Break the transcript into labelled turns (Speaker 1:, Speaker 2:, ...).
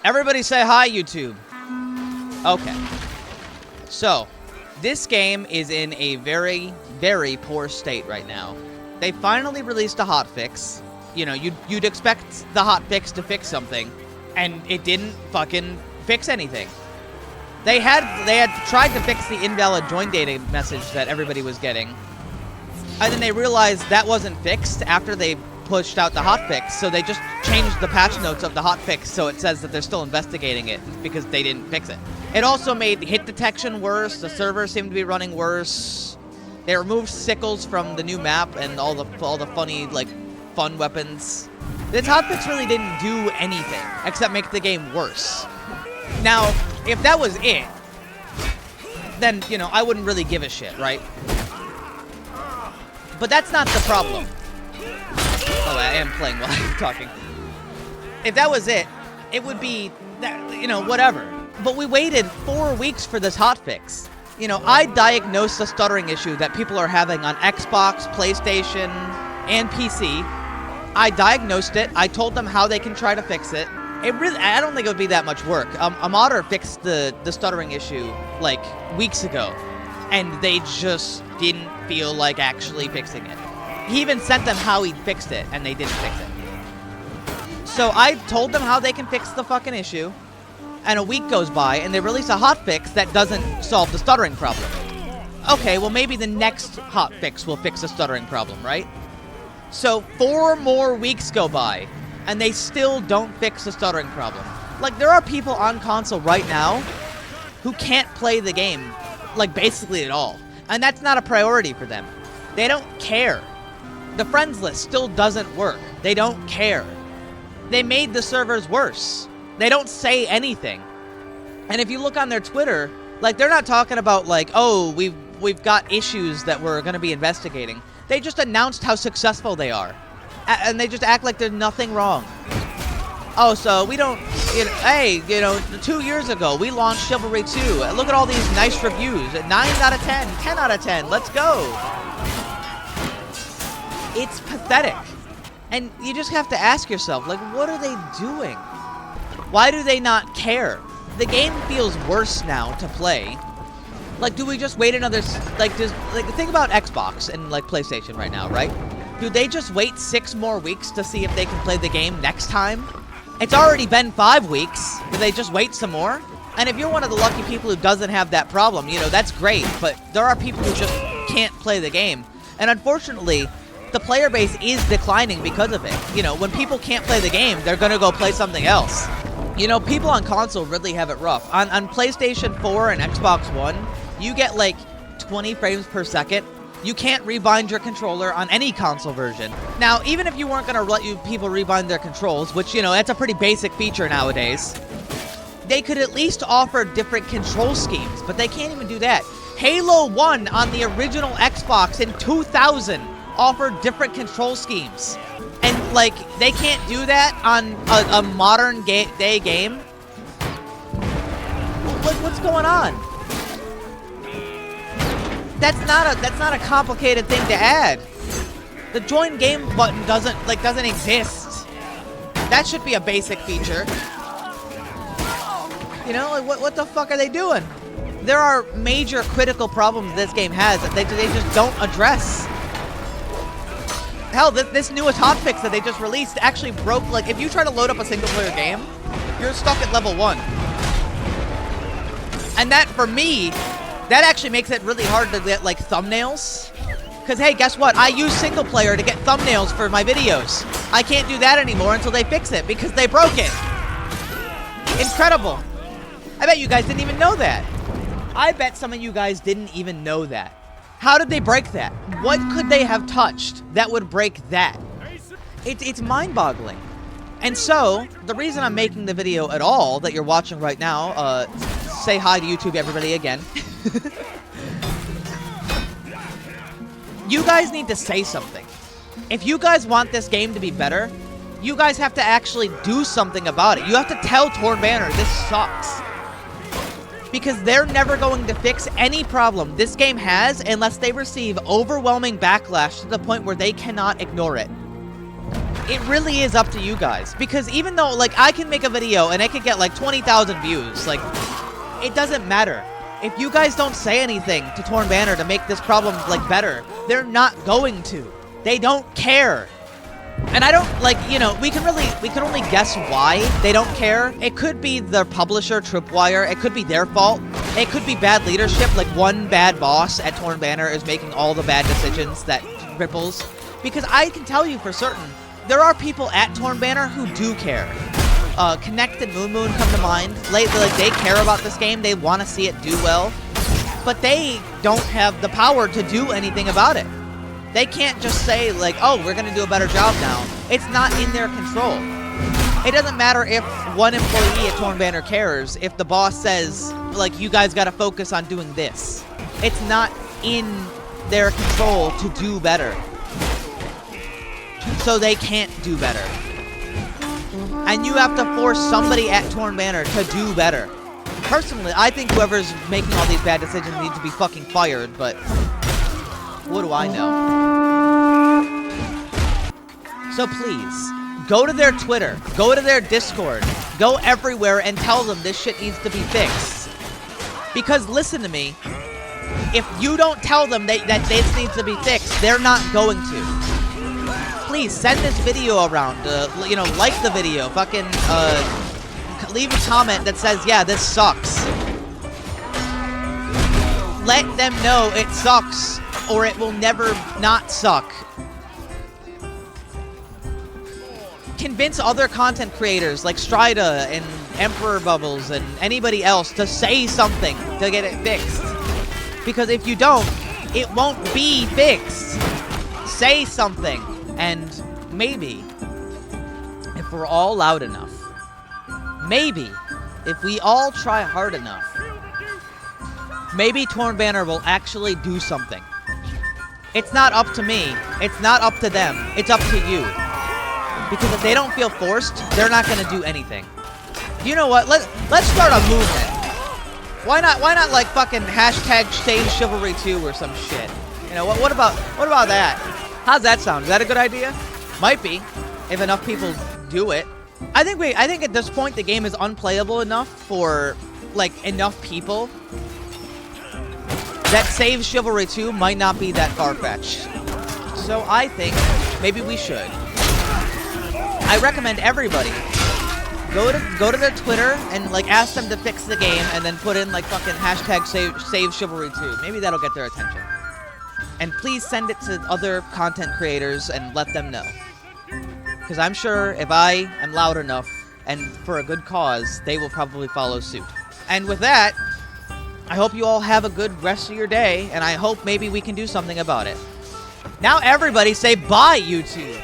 Speaker 1: Everybody say hi, YouTube. Okay. So, this game is in a very, very poor state right now. They finally released a hotfix. You know, you'd expect the hotfix to fix something, and it didn't fucking fix anything. They had tried to fix the invalid join data message that everybody was getting, and then they realized that wasn't fixed after they pushed out the hotfix, so they just changed the patch notes of the hotfix so it says that they're still investigating it because they didn't fix it. It also made hit detection worse. The server seemed to be running worse. They removed sickles from the new map and all the funny, like, fun weapons. This hotfix really didn't do anything except make the game worse. Now, if that was it, then, you know, I wouldn't really give a shit, right? But that's not the problem. Oh, I am playing while I'm talking. If that was it, it would be, you know, whatever. But we waited 4 weeks for this hotfix. You know, I diagnosed the stuttering issue that people are having on Xbox, PlayStation, and PC. I diagnosed it. I told them how they can try to fix it. I don't think it would be that much work. A modder fixed the stuttering issue, like, weeks ago. And they just didn't feel like actually fixing it. He even sent them how he fixed it, and they didn't fix it. So I told them how they can fix the fucking issue, and a week goes by, and they release a hotfix that doesn't solve the stuttering problem. Okay, well maybe the next hotfix will fix the stuttering problem, right? So 4 more weeks go by, and they still don't fix the stuttering problem. Like, there are people on console right now who can't play the game, like, basically at all. And that's not a priority for them. They don't care. The friends list still doesn't work. They don't care. They made the servers worse. They don't say anything. And if you look on their Twitter, like, they're not talking about, like, oh, we've got issues that we're going to be investigating. They just announced how successful they are. And they just act like there's nothing wrong. Oh, so we don't, you know, hey, you know, 2 years ago, we launched Chivalry 2. Look at all these nice reviews. 9 out of 10, 10 out of 10, let's go. It's pathetic. And you just have to ask yourself, like, what are they doing? Why do they not care? The game feels worse now to play. Like, do we just wait another, like, think about Xbox and, like, PlayStation right now, right? Do they just wait 6 more weeks to see if they can play the game next time? It's already been 5 weeks. Do they just wait some more? And if you're one of the lucky people who doesn't have that problem, you know, that's great. But there are people who just can't play the game. And unfortunately, the player base is declining because of it. You know, when people can't play the game, they're gonna go play something else. You know, people on console really have it rough. On PlayStation 4 and Xbox One, you get like 20 frames per second. You can't rebind your controller on any console version. Now, even if you weren't gonna let people rebind their controls, which, you know, that's a pretty basic feature nowadays, they could at least offer different control schemes, but they can't even do that. Halo 1 on the original Xbox in 2000 offered different control schemes. And, like, they can't do that on a modern day game? What's going on? That's not a complicated thing to add. The join game button doesn't exist. That should be a basic feature. You know, like, what the fuck are they doing? There are major critical problems this game has that they just don't address. Hell, this newest hotfix that they just released actually broke, like, if you try to load up a single-player game, you're stuck at level 1. And that, for me, that actually makes it really hard to get, like, thumbnails. Because, hey, guess what? I use single-player to get thumbnails for my videos. I can't do that anymore until they fix it, because they broke it. Incredible. I bet you guys didn't even know that. I bet some of you guys didn't even know that. How did they break that? What could they have touched that would break that? It's mind-boggling. And so, the reason I'm making the video at all that you're watching right now, say hi to YouTube everybody again. You guys need to say something. If you guys want this game to be better, you guys have to actually do something about it. You have to tell Torn Banner, this sucks. Because they're never going to fix any problem this game has unless they receive overwhelming backlash to the point where they cannot ignore it. it really is up to you guys. Because even though, like, I can make a video and it could get, like, 20,000 views, like, it doesn't matter. If you guys don't say anything to Torn Banner to make this problem, like, better, they're not going to. They don't care. And I don't, like, you know, we can only guess why they don't care. It could be the publisher, Tripwire. It could be their fault. It could be bad leadership, like one bad boss at Torn Banner is making all the bad decisions that ripples. Because I can tell you for certain, there are people at Torn Banner who do care. Connect and Moon Moon come to mind. Like, they care about this game. They want to see it do well. But they don't have the power to do anything about it. They can't just say, like, oh, we're going to do a better job now. It's not in their control. It doesn't matter if one employee at Torn Banner cares if the boss says, like, you guys got to focus on doing this. It's not in their control to do better. So they can't do better. And you have to force somebody at Torn Banner to do better. Personally, I think whoever's making all these bad decisions needs to be fucking fired, but what do I know? So please, go to their Twitter, go to their Discord, go everywhere and tell them this shit needs to be fixed. Because listen to me, if you don't tell them that this needs to be fixed, they're not going to. Please, send this video around, you know, like the video, fucking, leave a comment that says, yeah, this sucks. Let them know it sucks, or it will never not suck. Convince other content creators like Strida and Emperor Bubbles and anybody else to say something to get it fixed. Because if you don't, it won't be fixed. Say something. And maybe, if we're all loud enough, maybe, if we all try hard enough, maybe Torn Banner will actually do something. It's not up to me. It's not up to them. It's up to you. Because if they don't feel forced, they're not going to do anything. You know what? Let's start a movement. Why not like fucking hashtag save Chivalry 2 or some shit? You know, what about that? How's that sound? Is that a good idea? Might be, if enough people do it. I think at this point the game is unplayable enough for like enough people that Save Chivalry 2 might not be that far-fetched. So I think maybe we should. I recommend everybody go to their Twitter and like ask them to fix the game and then put in like fucking hashtag save Chivalry 2. Maybe that'll get their attention. And please send it to other content creators and let them know. Because I'm sure if I am loud enough and for a good cause, they will probably follow suit. And with that, I hope you all have a good rest of your day, and I hope maybe we can do something about it. Now everybody say bye, YouTube!